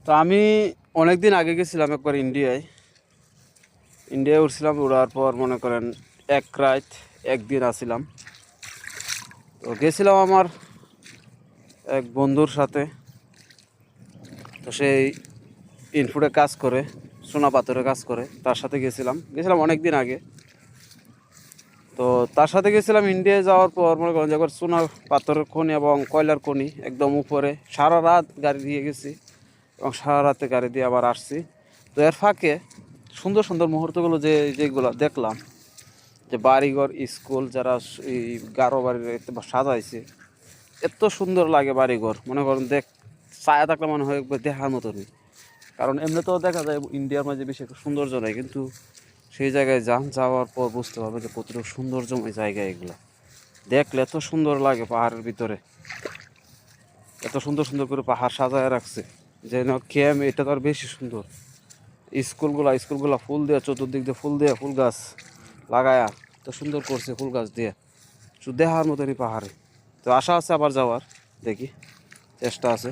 তো আমি অনেক দিন আগে গেছিলাম একবার ইন্ডিয়ায় উঠছিলাম। উড়ার পর মনে করেন এক রাত একদিন আসছিলাম। তো গেছিলাম আমার এক বন্ধুর সাথে। তো সেই ইনফুডে কাজ করে, সোনা পাথরে কাজ করে, তার সাথে গেছিলাম অনেক দিন আগে। তো তার সাথে গেছিলাম। ইন্ডিয়ায় যাওয়ার পর মনে করেন যখন সোনা পাথরের খনি এবং কয়লার খনি একদম উপরে, সারা রাত গাড়ি দিয়ে গেছি এবং সারা রাতে গাড়ি দিয়ে আবার আসছি। তো এর ফাঁকে সুন্দর সুন্দর মুহূর্তগুলো যেগুলো দেখলাম, যে বাড়িঘর, স্কুল, যারা এই গারো বাড়ির সাজাইছে, এত সুন্দর লাগে বাড়িঘর। মনে করেন ছায়া থাকলে মনে হয় একবার দেখার মতনই। কারণ এমনিতেও দেখা যায় ইন্ডিয়ার মাঝে বেশি একটা সৌন্দর্য নেই, কিন্তু সেই জায়গায় যাওয়ার পর বুঝতে পারবে যে কতটুকু সৌন্দর্যময় জায়গা এগুলো। দেখলে এত সুন্দর লাগে, পাহাড়ের ভিতরে এত সুন্দর সুন্দর করে পাহাড় সাজায় রাখছে। যেন ক্যাম্প, এটা তো আর বেশি সুন্দর। স্কুলগুলা ফুল দিয়ে, চতুর্দিক দিয়ে ফুল গাছ লাগায়া তো সুন্দর করছে, ফুল গাছ দিয়ে শুধু দেখার মতনই পাহাড়ে। তো আশা আছে আবার যাওয়ার, দেখি, চেষ্টা আছে।